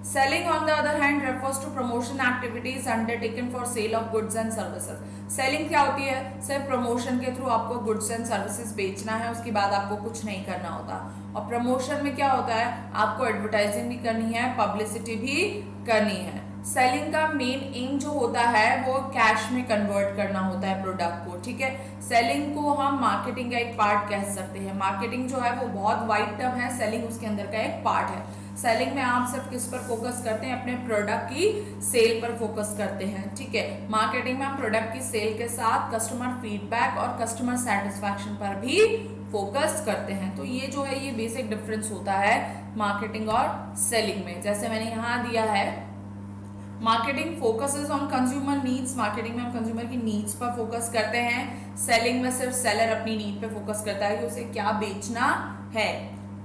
Selling on the other hand refers to promotion activities undertaken for sale of goods and services. Selling क्या होती है? सिर्फ प्रमोशन के थ्रू आपको गुड्स एंड सर्विसेज बेचना है, उसके बाद आपको कुछ नहीं करना होता। और प्रमोशन में क्या होता है? आपको एडवर्टाइजिंग भी करनी है, पब्लिसिटी भी करनी है। सेलिंग का मेन एम जो होता है वो कैश में कन्वर्ट करना होता है प्रोडक्ट को, ठीक है। सेलिंग को हम मार्केटिंग का एक पार्ट कह सकते हैं। मार्केटिंग जो है वो बहुत वाइड टर्म है, सेलिंग उसके अंदर का एक पार्ट है। सेलिंग में आप सिर्फ किस पर फोकस करते हैं? अपने प्रोडक्ट की सेल पर फोकस करते हैं, ठीक है। मार्केटिंग में हम प्रोडक्ट की सेल के साथ कस्टमर फीडबैक और कस्टमर सेटिस्फैक्शन पर भी फोकस करते हैं। तो ये जो है ये बेसिक डिफरेंस होता है मार्केटिंग और सेलिंग में। जैसे मैंने यहाँ दिया है, marketing focuses on consumer needs, marketing में हम कंज्यूमर की नीड्स पर फोकस करते हैं। सेलिंग में सिर्फ सेलर अपनी नीड पे फोकस करता है कि उसे क्या बेचना है।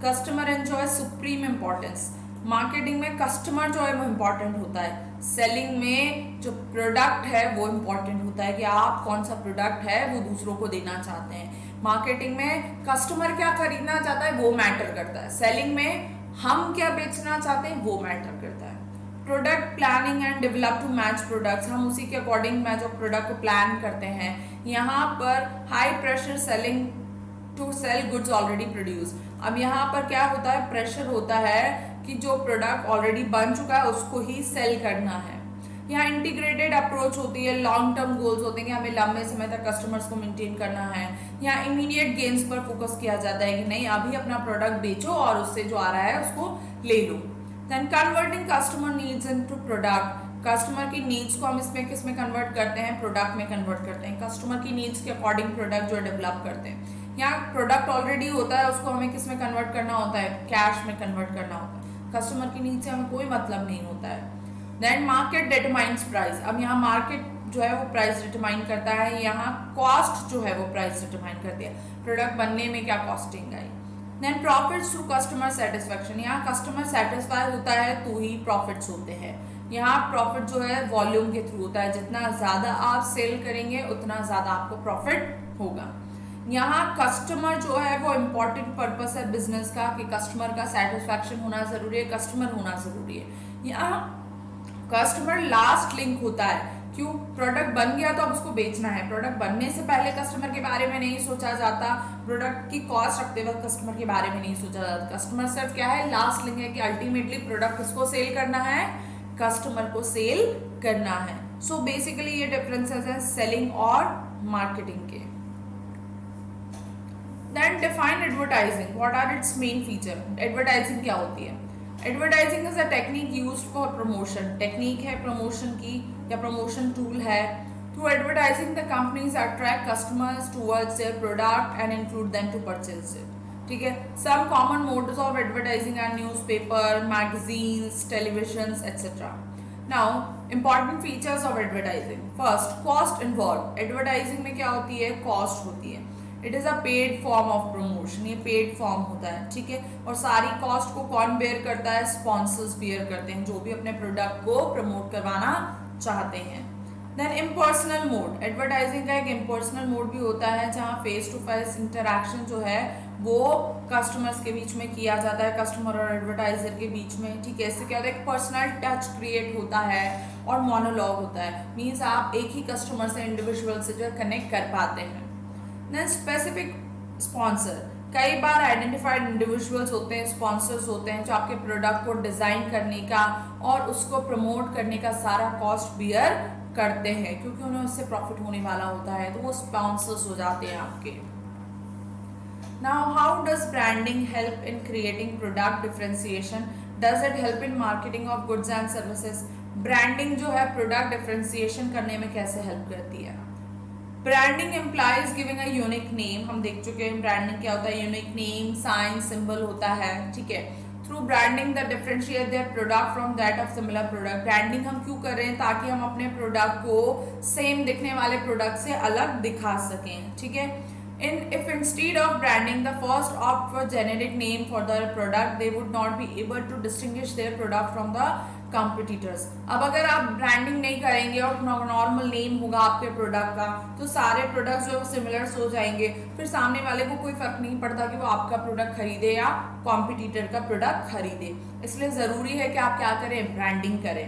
Customer enjoy supreme importance, marketing में कस्टमर जो है वो इम्पोर्टेंट होता है, सेलिंग में जो प्रोडक्ट है वो इम्पोर्टेंट होता है कि आप कौन सा प्रोडक्ट है वो दूसरों को देना चाहते हैं। मार्केटिंग में कस्टमर क्या खरीदना चाहता है वो मैटर करता है, सेलिंग में हम क्या बेचना चाहते हैं वो मैटर करता है। Product planning and develop to match products, हम उसी के अकॉर्डिंग मैच ऑफ प्रोडक्ट को प्लान करते हैं। यहाँ पर high pressure selling to sell goods already produce, अब यहाँ पर क्या होता है? प्रेशर होता है कि जो प्रोडक्ट ऑलरेडी बन चुका है उसको ही सेल करना है। यहाँ इंटीग्रेटेड अप्रोच होती है, लॉन्ग टर्म गोल्स होते हैं कि हमें लंबे समय तक कस्टमर्स को मेंटेन करना है। यहाँ इमीडिएट गेन्स पर फोकस किया जाता है कि नहीं अभी अपना प्रोडक्ट बेचो और उससे जो आ रहा है उसको ले लो। Then converting customer needs into product, customer की नीड्स को हम इसमें किस में कन्वर्ट करते हैं? प्रोडक्ट में कन्वर्ट करते हैं। कस्टमर की नीड्स के अकॉर्डिंग प्रोडक्ट जो डेवलप करते हैं। यहाँ प्रोडक्ट ऑलरेडी होता है उसको हमें किस में कन्वर्ट करना होता है? कैश में कन्वर्ट करना होता है। कस्टमर की नीड से हमें कोई मतलब नहीं होता है। देन मार्केट डिटरमाइंस प्राइस, अब यहाँ मार्केट जो है वो प्राइस डिटरमाइन करता है, यहाँ कॉस्ट जो है वो प्राइस डिटरमाइन करती है, प्रोडक्ट बनने में क्या कॉस्टिंग आई। Then profits through customer satisfaction, यहाँ कस्टमर सेटिस्फाई होता है तो ही प्रॉफिट्स होते हैं। यहाँ प्रॉफिट जो है वॉल्यूम के थ्रू होता है, जितना ज़्यादा आप सेल करेंगे उतना ज़्यादा आपको प्रॉफिट होगा। यहाँ कस्टमर जो है वो इम्पॉर्टेंट पर्पस है बिजनेस का कि कस्टमर का सेटिस्फैक्शन होना ज़रूरी है, कस्टमर होना ज़रूरी है। यहाँ कस्टमर लास्ट लिंक होता है क्यों? प्रोडक्ट बन गया तो अब उसको बेचना है। प्रोडक्ट बनने से पहले कस्टमर के बारे में नहीं सोचा जाता, प्रोडक्ट की कॉस्ट रखते वक्त कस्टमर के बारे में नहीं सोचा जाता। कस्टमर सिर्फ क्या है, लास्ट लिंक है कि अल्टीमेटली प्रोडक्ट किसको सेल करना है, कस्टमर को सेल करना है। सो बेसिकली ये डिफरेंसेस हैं सेलिंग और मार्केटिंग के। Then define advertising, what are its main feature. Advertising क्या होती है? Advertising is a technique used for promotion, technique है प्रमोशन की या प्रमोशन टूल है। Through advertising the companies attract customers towards their product and include them to purchase it. ठीक है, some common modes of advertising are newspaper, magazines, television etcetera. Now important features of advertising. First, cost involve. Advertising में क्या होती है, cost होती है। It is a paid form of promotion, ये paid form होता है। ठीक है, और सारी कॉस्ट को कौन बेयर करता है, स्पॉन्सर्स बेयर करते हैं, जो भी अपने प्रोडक्ट को प्रमोट करवाना चाहते हैं। देन इम्पर्सनल मोड, एडवर्टाइजिंग का एक इम्पर्सनल मोड भी होता है जहाँ फेस टू फेस इंटरेक्शन जो है वो कस्टमर्स के बीच में किया जाता है, कस्टमर और एडवर्टाइजर के बीच में। ठीक है, इससे क्या होता है, एक पर्सनल टच क्रिएट होता है और मोनोलॉग होता है, मीन्स आप एक ही कस्टमर से, इंडिविजुअल से जो कनेक्ट कर पाते हैं। देन स्पेसिफिक स्पॉन्सर, कई बार आइडेंटिफाइड इंडिविजुअल्स होते हैं, स्पॉन्सर्स होते हैं जो आपके प्रोडक्ट को डिज़ाइन करने का और उसको प्रमोट करने का सारा कॉस्ट बियर करते हैं, क्योंकि उन्हें उससे प्रॉफिट होने वाला होता है, तो वो स्पॉन्सर्स हो जाते हैं आपके। Now how does branding help in creating product differentiation? Does it help in marketing of goods and services? Branding जो है प्रोडक्ट डिफरेंशिएशन करने में कैसे हेल्प करती है? Branding implies giving a unique name, हम देख चुके हैं ब्रांडिंग क्या होता है, यूनिक नेम, साइन, सिंबल होता है। ठीक है, through branding the differentiate their product from that of similar product. Branding हम क्यों कर रहे हैं, ताकि हम अपने प्रोडक्ट को सेम दिखने वाले प्रोडक्ट से अलग दिखा सकें। ठीक है, if instead of branding the first opt for generic name for their product, they would not be able to distinguish their product from the competitors। अब अगर आप ब्रांडिंग नहीं करेंगे और नॉर्मल नेम होगा आपके प्रोडक्ट का, तो सारे प्रोडक्ट्स जो सिमिलर्स हो जाएंगे, फिर सामने वाले को कोई फर्क नहीं पड़ता कि वो आपका प्रोडक्ट खरीदे या कॉम्पिटिटर का प्रोडक्ट खरीदे। इसलिए ज़रूरी है कि आप क्या करें, ब्रांडिंग करें।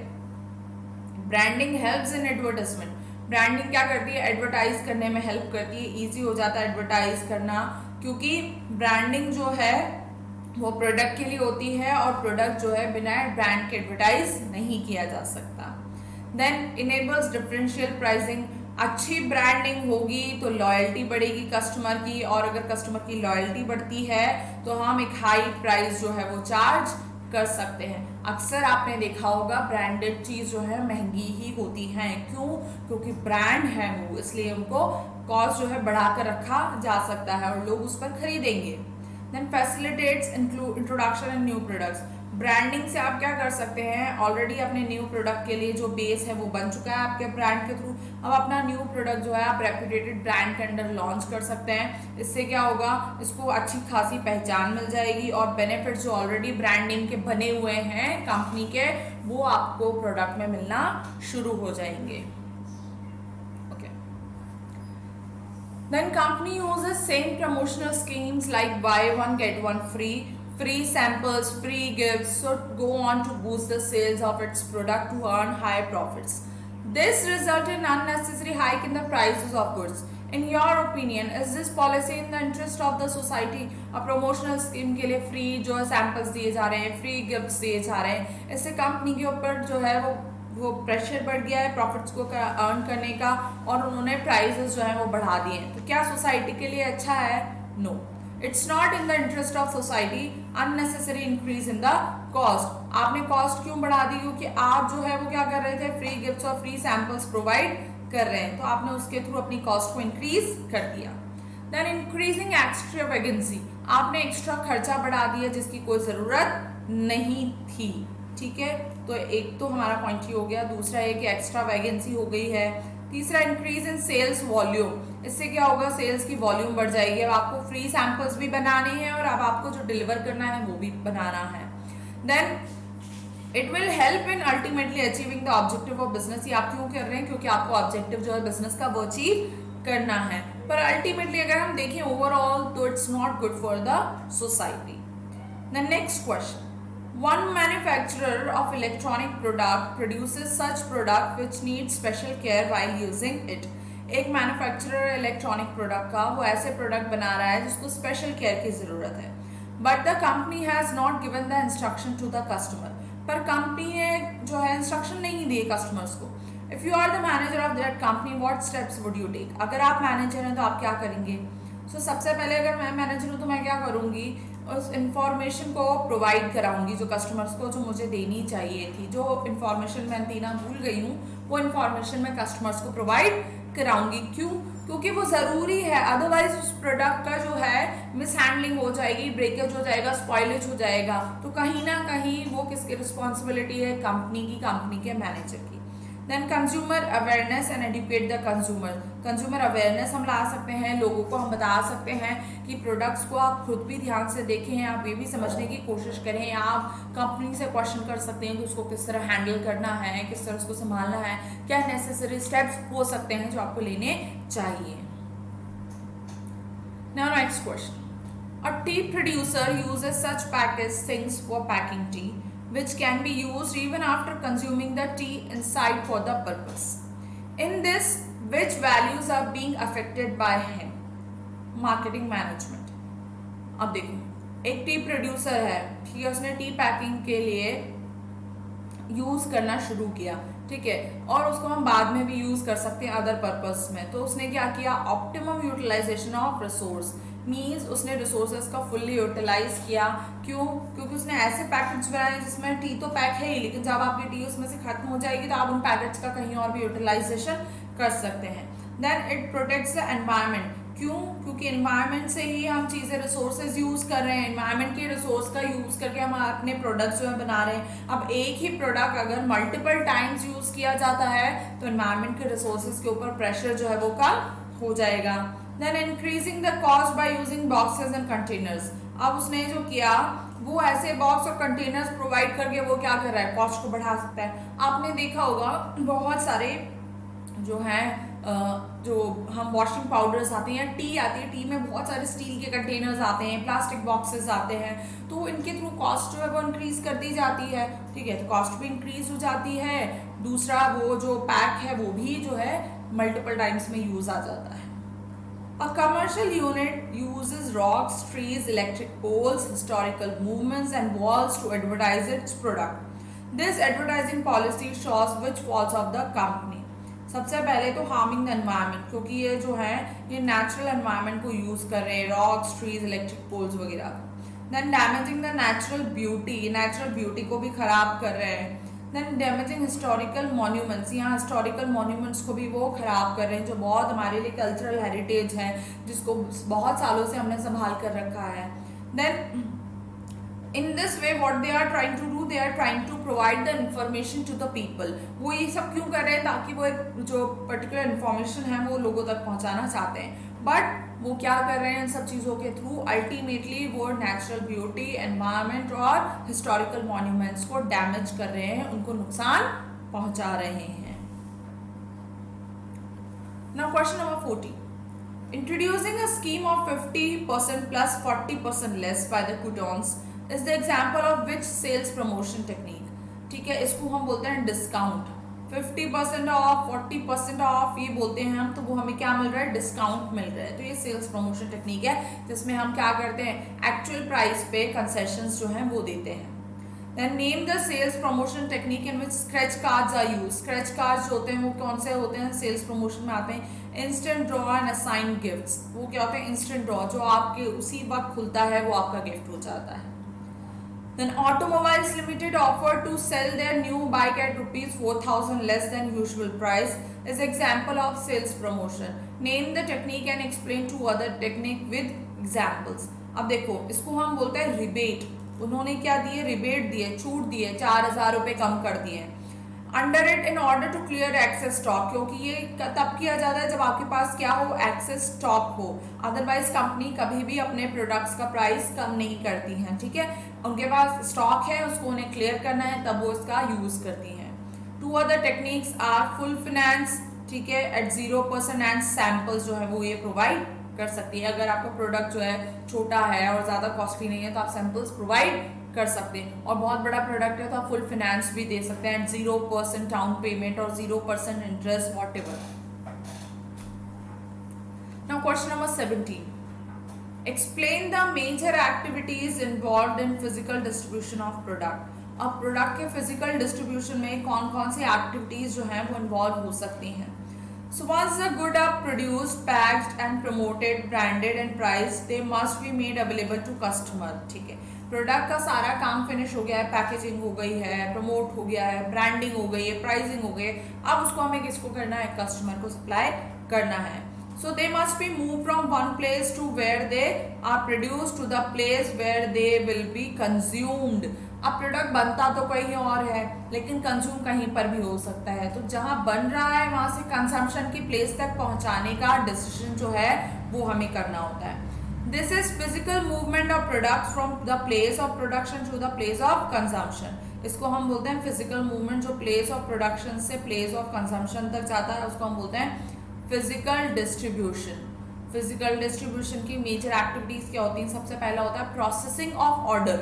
Branding helps in advertisement, branding क्या करती है, एडवर्टाइज करने में हेल्प करती है, इजी हो जाता है एडवर्टाइज करना, क्योंकि ब्रांडिंग जो है वो प्रोडक्ट के लिए होती है और प्रोडक्ट जो है बिना ब्रांड के एडवर्टाइज नहीं किया जा सकता। देन इनेबल्स डिफरेंशियल प्राइसिंग, अच्छी ब्रांडिंग होगी तो लॉयल्टी बढ़ेगी कस्टमर की, और अगर कस्टमर की लॉयल्टी बढ़ती है तो हम एक हाई प्राइस जो है वो चार्ज कर सकते हैं। अक्सर आपने देखा होगा ब्रांडेड चीज़ जो है महंगी ही होती हैं, क्यों? क्योंकि ब्रांड है वो, इसलिए उनको कॉस्ट जो है बढ़ाकर रखा जा सकता है और लोग उस पर खरीदेंगे। Then facilitates introduction and new products, branding से आप क्या कर सकते हैं, ऑलरेडी अपने न्यू प्रोडक्ट के लिए जो बेस है वो बन चुका है आपके ब्रांड के थ्रू, अब अपना न्यू प्रोडक्ट जो है आप रेप्यूटेटेड ब्रांड के अंडर लॉन्च कर सकते हैं। इससे क्या होगा, इसको अच्छी खासी पहचान मिल जाएगी और बेनिफिट्स जो ऑलरेडी ब्रांडिंग के बने हुए हैं कंपनी के, वो आपको प्रोडक्ट में मिलना शुरू हो जाएंगे। Then company uses same promotional schemes like buy one get one free, free samples, free gifts, so go on to boost the sales of its product to earn high profits. This result in unnecessary hike in the prices of goods. In your opinion, is this policy in the interest of the society? A promotional scheme के लिए free जो samples दिए जा रहे हैं, free gifts दिए जा रहे हैं, इससे कंपनी के ऊपर जो है वो प्रेशर बढ़ गया है प्रॉफिट्स को अर्न करने का, और उन्होंने प्राइसेस जो है वो बढ़ा दिए हैं। तो क्या सोसाइटी के लिए अच्छा है? No, it's not in the interest of society. Unnecessary increase in the cost, आपने कॉस्ट क्यों बढ़ा दी? क्योंकि आप जो है वो क्या कर रहे थे, फ्री गिफ्ट्स और फ्री सैंपल्स प्रोवाइड कर रहे हैं, तो आपने उसके थ्रू अपनी कॉस्ट को इंक्रीज कर दिया। देन इंक्रीजिंग एक्स्ट्रा वैकेंसी, आपने एक्स्ट्रा खर्चा बढ़ा दिया जिसकी कोई ज़रूरत नहीं थी। ठीक है, तो एक तो हमारा पॉइंट ही हो गया, दूसरा है कि एक्स्ट्रा वैकेंसी हो गई है, तीसरा इंक्रीज इन सेल्स वॉल्यूम, इससे क्या होगा, सेल्स की वॉल्यूम बढ़ जाएगी। अब आपको फ्री सैंपल्स भी बनाने हैं और अब आपको जो डिलीवर करना है वो भी बनाना है। Then it will help in ultimately achieving the objective of business. ये आप क्यों कर रहे हैं? क्योंकि आपको ऑब्जेक्टिव जो है बिजनेस का वो अचीव करना है, पर अल्टीमेटली अगर हम देखें ओवरऑल तो it's not good for the society. The next question, One manufacturer of electronic product produces such product which need special care while using it. एक मैन्युफैक्चरर इलेक्ट्रॉनिक प्रोडक्ट का वो ऐसे प्रोडक्ट बना रहा है जिसको स्पेशल केयर की ज़रूरत है, but the company has not given the instruction to the customer. पर कंपनी ने जो है इंस्ट्रक्शन नहीं दिए कस्टमर्स को। If you are the manager of that company, what steps would you take? अगर आप मैनेजर हैं तो आप क्या करेंगे? सबसे पहले अगर मैं मैनेजर हूँ तो मैं क्या करूँगी, उस इंफॉर्मेशन को प्रोवाइड कराऊंगी जो कस्टमर्स को, जो मुझे देनी चाहिए थी, जो इन्फॉर्मेशन मैं देना भूल गई हूँ वो इन्फॉर्मेशन मैं कस्टमर्स को प्रोवाइड कराऊंगी। क्यों? क्योंकि वो ज़रूरी है, अदरवाइज उस प्रोडक्ट का जो है मिस हैंडलिंग हो जाएगी, ब्रेकेज हो जाएगा, स्पॉइलेज हो जाएगा, तो कहीं ना कहीं वो किसकी रिस्पॉन्सिबिलिटी है? कंपनी की, कंपनी के मैनेजर की। Then consumer awareness and educate the consumer. Consumer awareness हम ला सकते हैं, लोगों को हम बता सकते हैं कि प्रोडक्ट्स को आप खुद भी ध्यान से देखें, आप ये भी समझने की कोशिश करें, आप कंपनी से क्वेश्चन कर सकते हैं कि उसको किस तरह हैंडल करना है, किस तरह उसको संभालना है, क्या नेसेसरी स्टेप्स हो सकते हैं जो आपको लेने चाहिए। Now next question, a T producer uses such package things for packing T which can be used even after consuming the tea inside for the purpose. In this, which values are being affected by him? Marketing management. अब देखो, एक T producer है, ठीक है, उसने T packing के लिए use करना शुरू किया, ठीक है, और उसको हम बाद में भी यूज़ कर सकते हैं अदर पर्पस में। तो उसने क्या किया? Optimum utilization of resource, means उसने रिसोर्सेज का फुल्ली यूटिलाइज किया। क्यों? क्योंकि उसने ऐसे पैकेट्स बनाए जिसमें टी तो पैक है ही, लेकिन जब आपकी टी उसमें से खत्म हो जाएगी तो आप उन पैकेट्स का कहीं और भी यूटिलाइजेशन कर सकते हैं। Then it protects the environment. क्यों? क्योंकि एनवायरनमेंट से ही हम चीज़ें रिसोर्सेज यूज़ कर रहे हैं, एनवायरनमेंट के रिसोर्स का यूज़ करके हम अपने प्रोडक्ट्स जो है बना रहे हैं। अब एक ही प्रोडक्ट अगर मल्टीपल टाइम्स यूज़ किया जाता है तो एनवायरनमेंट के रिसोर्सेज के ऊपर प्रेशर जो है वो कम हो जाएगा। Then increasing the cost by using boxes and containers. अब उसने जो किया वो ऐसे बॉक्स और कंटेनर्स प्रोवाइड करके वो क्या कर रहा है? कॉस्ट को बढ़ा सकता है। आपने देखा होगा बहुत सारे जो हैं जो हम वॉशिंग पाउडर्स आते हैं, टी आती है, टी में बहुत सारे स्टील के कंटेनर्स आते हैं, प्लास्टिक बॉक्सेस आते हैं, तो इनके थ्रू कॉस्ट जो है वो इंक्रीज कर दी जाती है, ठीक है, तो कॉस्ट भी इंक्रीज हो जाती है। दूसरा वो जो पैक है वो भी जो है मल्टीपल टाइम्स में यूज आ जाता है। A commercial unit uses rocks, trees, electric poles, historical movements and walls to advertise its product. This advertising policy shows which faults of the company. सबसे पहले तो हार्मिंग द एनवायरनमेंट, क्योंकि ये जो है ये नेचुरल एनवायरनमेंट को यूज़ कर रहे हैं, रॉक्स, ट्रीज, इलेक्ट्रिक पोल्स वगैरह। Then damaging the natural beauty, natural beauty को भी खराब कर रहे हैं। देन डैमेजिंग हिस्टोरिकल मॉन्यूमेंट्स, यहाँ हिस्टोरिकल मॉन्यूमेंट्स को भी वो खराब कर रहे हैं जो बहुत हमारे लिए कल्चरल हेरिटेज है, जिसको बहुत सालों से हमने संभाल कर रखा है। Then in this way what they are trying to do, they are trying to provide the information to the people. वो ये सब क्यों कर रहे हैं? ताकि वो एक जो पर्टिकुलर इन्फॉर्मेशन है वो लोगों तक पहुंचाना चाहते हैं, बट वो क्या कर रहे हैं इन सब चीज़ों के थ्रू? अल्टीमेटली वो नेचुरल ब्यूटी, एनवायरनमेंट और हिस्टोरिकल मॉन्यूमेंट्स को डैमेज कर रहे हैं, उनको नुकसान पहुंचा रहे हैं। Now question number 40, introducing a scheme of 50% plus 40% less by the coupons is the example of which sales promotion technique? ठीक है, इसको हम बोलते हैं डिस्काउंट। 50% ऑफ, 40% ऑफ ये बोलते हैं हम, तो वो हमें क्या मिल रहा है? डिस्काउंट मिल रहा है। तो ये सेल्स प्रमोशन टेक्निक है जिसमें हम क्या करते हैं? एक्चुअल प्राइस पे कंसेशंस जो हैं वो देते हैं। Then name the sales promotion technique in which scratch cards are use. Scratch cards जो होते हैं वो कौन से होते हैं? सेल्स प्रमोशन में आते हैं। Instant draw and assign gifts, वो क्या होते हैं? इंस्टेंट ड्रॉ जो आपके उसी वक्त खुलता है वो आपका गिफ्ट हो जाता है। Then Automobiles Limited offered to sell their new bike at rupees 4,000 less than usual price is example of sales promotion. Name the technique and explain two other technique with examples. अब देखो इसको हम बोलते हैं rebate. उन्होंने क्या दिए? Rebate दिए, छूट दिए, 4,000 रुपये कम कर दिए। Under it in order to clear excess stock, क्योंकि ये तब किया जाता है जब आपके पास क्या हो? एक्सेस स्टॉक हो। अदरवाइज कंपनी कभी भी अपने प्रोडक्ट्स का प्राइस कम नहीं करती हैं, ठीक है, उनके पास स्टॉक है, उसको उन्हें क्लियर करना है, तब वो इसका यूज करती हैं। Two other techniques are full finance, ठीक है, एट 0% एंड सैम्पल्स जो है वो ये प्रोवाइड कर सकती है। अगर आपका प्रोडक्ट जो है छोटा है और ज़्यादा कॉस्टली नहीं है तो आप सैम्पल्स प्रोवाइड कर सकते हैं। और बहुत बड़ा प्रोडक्ट है तो आप फुल फाइनेंस भी दे सकते हैं, 0% डाउन पेमेंट और 0% interest, whatever. Now question number 17, explain the major activities involve in physical distribution of product. अब प्रोडक्ट के फिजिकल डिस्ट्रीब्यूशन में कौन कौन सी एक्टिविटीज जो हैं वो इन्वॉल्व हो सकती हैं। So once the good are produced, packed and promoted, branded and priced, they must be made available to customer. ठीक है, प्रोडक्ट का सारा काम फिनिश हो गया है, पैकेजिंग हो गई है, प्रमोट हो गया है, ब्रांडिंग हो गई है, प्राइसिंग हो गई है, अब उसको हमें किसको करना है, कस्टमर को सप्लाई करना है। So they must be moved from one place to where they are produced to the place where they will be consumed. अब प्रोडक्ट बनता तो कहीं और है लेकिन कंज्यूम कहीं पर भी हो सकता है, तो जहां बन रहा है वहां से कंजम्पशन की प्लेस तक पहुंचाने का डिसीजन जो है वो हमें करना होता है। This is physical movement of products from the place of production to the place of consumption. इसको हम बोलते हैं फिजिकल मूवमेंट, जो प्लेस ऑफ प्रोडक्शन से प्लेस ऑफ कंजम्पशन तक जाता है उसको हम बोलते हैं फिजिकल डिस्ट्रीब्यूशन। फिजिकल डिस्ट्रीब्यूशन की मेजर एक्टिविटीज क्या होती हैं, सबसे पहला होता है processing of order.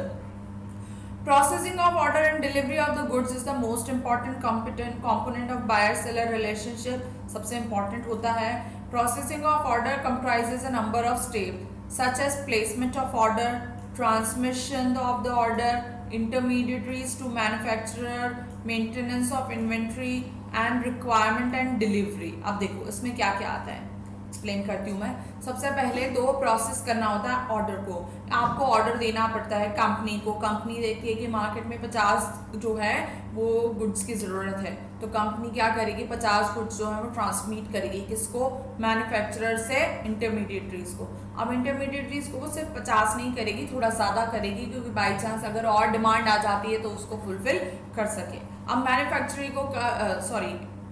Processing of order and delivery of the goods is the most important component of buyer seller relationship, सबसे इंपॉर्टेंट होता है। Processing of order comprises a number of step such as placement of order, transmission of the order, intermediaries to manufacturer, maintenance of inventory and requirement and delivery। अब देखो इसमें क्या क्या आता है, एक्सप्लेन करती हूँ मैं। सबसे पहले दो प्रोसेस करना होता है ऑर्डर को। आपको ऑर्डर देना पड़ता है कंपनी को। कंपनी देखती है कि मार्केट में 50 जो है वो गुड्स की ज़रूरत है, तो कंपनी क्या करेगी, 50 गुड्स जो है वो ट्रांसमिट करेगी किसको, मैन्युफैक्चरर से इंटरमीडिएटरीज को। अब इंटरमीडिएटरीज को वो सिर्फ 50 नहीं करेगी, थोड़ा ज़्यादा करेगी, क्योंकि बाई चांस अगर और डिमांड आ जाती है तो उसको फुलफिल कर सके। अब मैन्युफैक्चरिंग को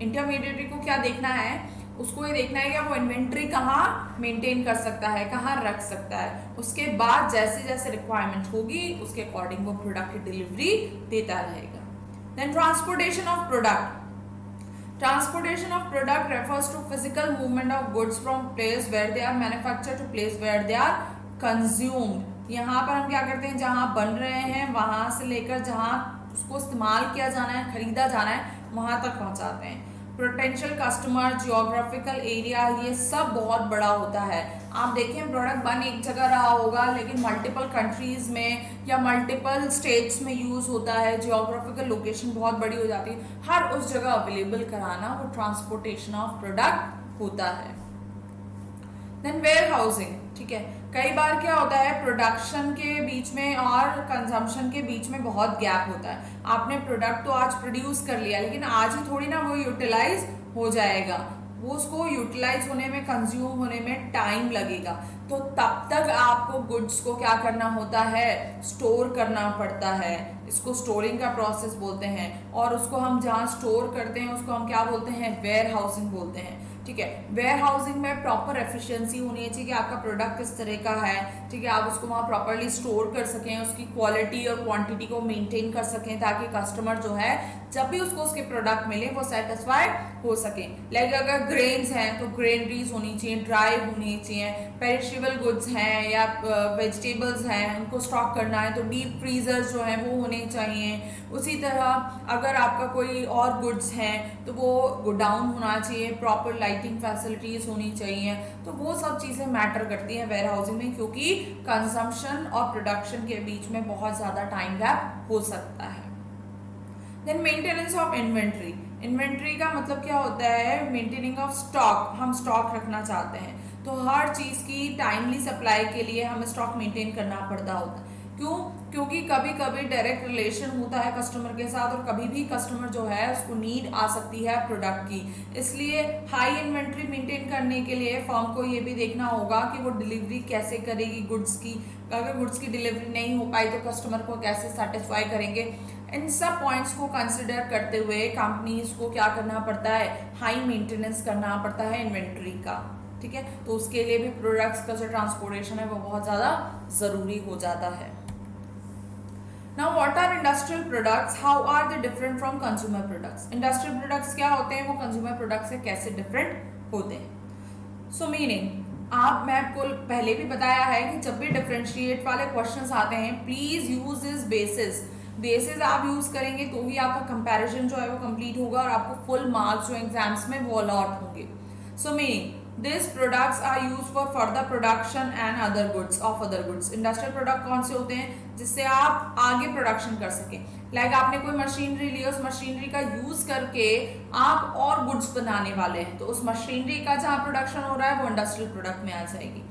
इंटरमीडिएटरी को क्या देखना है, उसको ये देखना है कि वो इन्वेंट्री कहाँ मेंटेन कर सकता है, कहाँ रख सकता है। उसके बाद जैसे जैसे रिक्वायरमेंट होगी उसके अकॉर्डिंग वो प्रोडक्ट की डिलीवरी देता रहेगा। Then transportation of product. Transportation of product refers to physical movement of goods from place where they are manufactured to place where they are consumed। यहाँ पर हम क्या करते हैं, जहाँ बन रहे हैं वहाँ से लेकर जहाँ उसको इस्तेमाल किया जाना है, खरीदा जाना है, वहाँ तक पहुँचाते हैं। पोटेंशियल कस्टमर, जियोग्राफिकल एरिया, ये सब बहुत बड़ा होता है। आप देखें प्रोडक्ट बन एक जगह रहा होगा लेकिन मल्टीपल कंट्रीज में या मल्टीपल स्टेट्स में यूज होता है, जियोग्राफिकल लोकेशन बहुत बड़ी हो जाती है, हर उस जगह अवेलेबल कराना वो ट्रांसपोर्टेशन ऑफ प्रोडक्ट होता है। देन वेयर हाउसिंग, ठीक है, कई बार क्या होता है प्रोडक्शन के बीच में और कंजम्पशन के बीच में बहुत गैप होता है। आपने प्रोडक्ट तो आज प्रोड्यूस कर लिया लेकिन आज ही थोड़ी ना वो यूटिलाइज हो जाएगा, वो उसको यूटिलाइज होने में, कंज्यूम होने में टाइम लगेगा। तो तब तक आपको गुड्स को क्या करना होता है, स्टोर करना पड़ता है। इसको स्टोरिंग का प्रोसेस बोलते हैं। और उसको हम जहाँ स्टोर करते हैं उसको हम क्या बोलते हैं, वेयर हाउसिंग बोलते हैं। ठीक है, वेयर हाउसिंग में प्रॉपर एफिशिएंसी होनी चाहिए कि आपका प्रोडक्ट किस तरह का है, ठीक है, आप उसको वहाँ प्रॉपरली स्टोर कर सकें, उसकी क्वालिटी और क्वांटिटी को मेंटेन कर सकें ताकि कस्टमर जो है जब भी उसको उसके प्रोडक्ट मिले वो सेटिस्फाइड हो सके। लाइक अगर ग्रेन्स हैं तो ग्रेनरीज होनी चाहिए, ड्राई होनी चाहिए। पेरिशेबल गुड्स हैं या वेजिटेबल्स हैं उनको स्टॉक करना है तो डीप फ्रीजर्स जो हैं वो होने चाहिए। उसी तरह अगर आपका कोई और गुड्स हैं तो वो गोडाउन होना चाहिए, प्रॉपर लाइटिंग फैसिलिटीज होनी चाहिए। तो वो सब चीज़ें मैटर करती हैं वेयर हाउसिंग में, क्योंकि कंजम्पशन और प्रोडक्शन के बीच में बहुत ज़्यादा टाइम गैप हो सकता है। Then maintenance of inventory. Inventory का मतलब क्या होता है, मेंटेनिंग ऑफ स्टॉक। हम स्टॉक रखना चाहते हैं तो हर चीज़ की टाइमली सप्लाई के लिए हमें स्टॉक मेंटेन करना पड़ता होता है। क्यों? क्योंकि कभी कभी डायरेक्ट रिलेशन होता है कस्टमर के साथ और कभी भी कस्टमर जो है उसको नीड आ सकती है प्रोडक्ट की। इसलिए हाई इन्वेंट्री मेंटेन करने के लिए फर्म को ये भी देखना होगा कि वो डिलीवरी कैसे करेगी गुड्स की। अगर गुड्स की डिलीवरी नहीं हो पाई तो कस्टमर को कैसे सेटिस्फाई करेंगे। इन सब पॉइंट्स को कंसिडर करते हुए कंपनीज को क्या करना पड़ता है, हाई मेंटेनेंस करना पड़ता है इन्वेंट्री का। ठीक है, तो उसके लिए भी प्रोडक्ट्स का जो ट्रांसपोर्टेशन है वो बहुत ज़्यादा ज़रूरी हो जाता है। Now what are industrial products? How are they different from consumer products? Industrial products क्या होते हैं, वो consumer products से कैसे different होते हैं? So meaning मैं आपको पहले भी बताया है कि जब भी डिफरेंशिएट वाले क्वेश्चंस आते हैं प्लीज यूज दिस बेसिस आप यूज करेंगे तो ही आपका कंपैरिजन जो है वो कंप्लीट होगा और आपको फुल मार्क्स जो एग्जाम्स में वो अलॉट होंगे. So meaning this products are use for further production and other goods of other goods. Industrial product कौन से होते हैं जिससे आप आगे प्रोडक्शन कर सकें. लाइक आपने कोई मशीनरी ली, उस मशीनरी का यूज करके आप और गुड्स बनाने वाले हैं, तो उस मशीनरी का जहाँ प्रोडक्शन हो रहा है वो इंडस्ट्रियल प्रोडक्ट में आ जाएगी.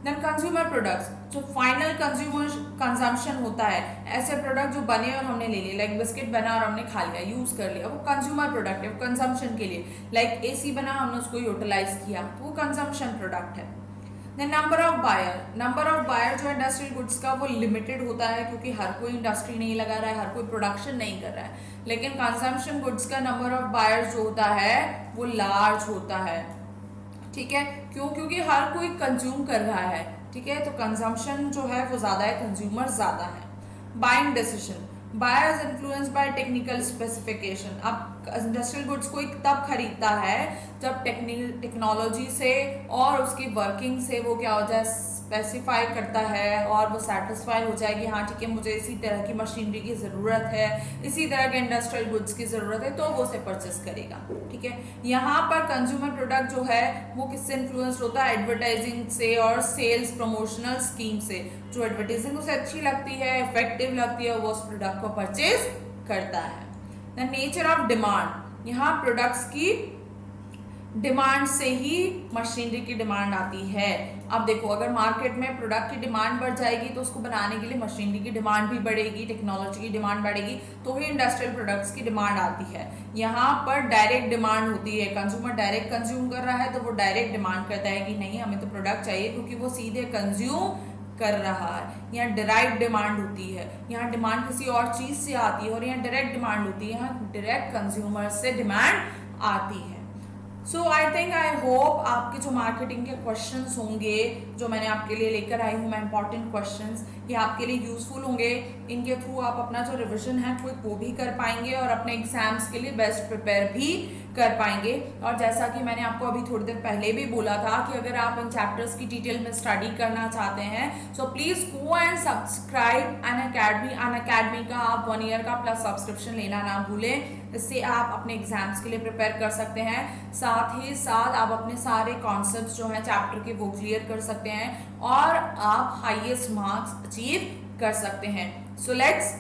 देन कंज्यूमर प्रोडक्ट्स, जो फाइनल कंज्यूमर कंजम्पशन होता है, ऐसे प्रोडक्ट जो बने और हमने ले लिए, लाइक बिस्किट बना और हमने खा लिया, यूज कर लिया, वो कंज्यूमर प्रोडक्ट है, वो कंजम्पशन के लिए. लाइक एसी बना, हमने उसको यूटिलाइज किया, तो वो कंजम्पशन प्रोडक्ट है. देन नंबर ऑफ बायर जो है इंडस्ट्रियल गुड्स का वो लिमिटेड होता है क्योंकि हर कोई इंडस्ट्री नहीं लगा रहा है, हर कोई प्रोडक्शन नहीं कर रहा है. लेकिन कंजम्पशन गुड्स का नंबर ऑफ बायर्स जो होता है वो लार्ज होता है. ठीक है, क्यों? क्योंकि हर कोई कंज्यूम कर रहा है. ठीक है, तो कंजम्पशन जो है वो ज्यादा है, कंज्यूमर ज्यादा है. Buying decision, buyers influence by technical specification. अब इंडस्ट्रियल गुड्स कोई तब खरीदता है जब टेक्नोलॉजी से और उसकी वर्किंग से वो क्या हो जाए, स्पेसिफाई करता है और वो सेटिस्फाई हो जाएगी, हाँ ठीक है मुझे इसी तरह की मशीनरी की ज़रूरत है, इसी तरह के इंडस्ट्रियल गुड्स की ज़रूरत है, तो वो उसे परचेस करेगा. ठीक है, यहाँ पर कंज्यूमर प्रोडक्ट जो है वो किससे इन्फ्लुएंस्ड होता है, एडवर्टाइजिंग से और सेल्स प्रमोशनल स्कीम से. जो एडवर्टाइजिंग उसे अच्छी लगती है, इफेक्टिव लगती है, वो उस प्रोडक्ट को परचेज करता है. द नेचर ऑफ डिमांड, यहाँ प्रोडक्ट्स की डिमांड से ही मशीनरी की डिमांड आती है. अब देखो, अगर मार्केट में प्रोडक्ट की डिमांड बढ़ जाएगी तो उसको बनाने के लिए मशीनरी की डिमांड भी बढ़ेगी, टेक्नोलॉजी की डिमांड बढ़ेगी, तो ही इंडस्ट्रियल प्रोडक्ट्स की डिमांड आती है. यहाँ पर डायरेक्ट डिमांड होती है, कंज्यूमर डायरेक्ट कंज्यूम कर रहा है तो वो डायरेक्ट डिमांड करता है कि नहीं हमें तो प्रोडक्ट चाहिए, क्योंकि वो सीधे कंज्यूम कर रहा है. यहाँ डायरेक्ट डिमांड होती है, यहाँ डिमांड किसी और चीज से आती है, और यहाँ डायरेक्ट डिमांड होती है, यहाँ डायरेक्ट कंज्यूमर से डिमांड आती है. सो आई थिंक, आई होप आपके जो मार्केटिंग के क्वेश्चंस होंगे जो मैंने आपके लिए लेकर आई हूँ मैं, इंपॉर्टेंट क्वेश्चंस, ये आपके लिए यूजफुल होंगे. इनके थ्रू आप अपना जो रिवीजन है वो भी कर पाएंगे और अपने एग्जाम्स के लिए बेस्ट प्रिपेयर भी कर पाएंगे. और जैसा कि मैंने आपको अभी थोड़ी देर पहले भी बोला था कि अगर आप इन चैप्टर्स की डिटेल में स्टडी करना चाहते हैं so please go and subscribe Unacademy का आप 1 ईयर का प्लस सब्सक्रिप्शन लेना ना भूलें. इससे आप अपने एग्जाम्स के लिए प्रिपेयर कर सकते हैं, साथ ही साथ आप अपने सारे कॉन्सेप्ट्स जो हैं चैप्टर के वो क्लियर कर सकते हैं और आप हाईएस्ट मार्क्स अचीव कर सकते हैं. So let's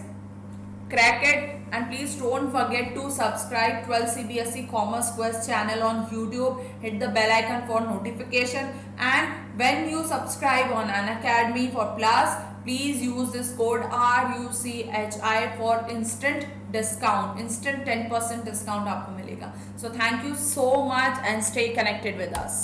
crack it, and please don't forget to subscribe 12 CBSE Commerce Quest channel on YouTube. Hit the bell icon for notification, and when you subscribe on Unacademy for Plus, please use this code RUCHI for instant discount. Instant 10% discount आपको मिलेगा. So thank you so much and stay connected with us.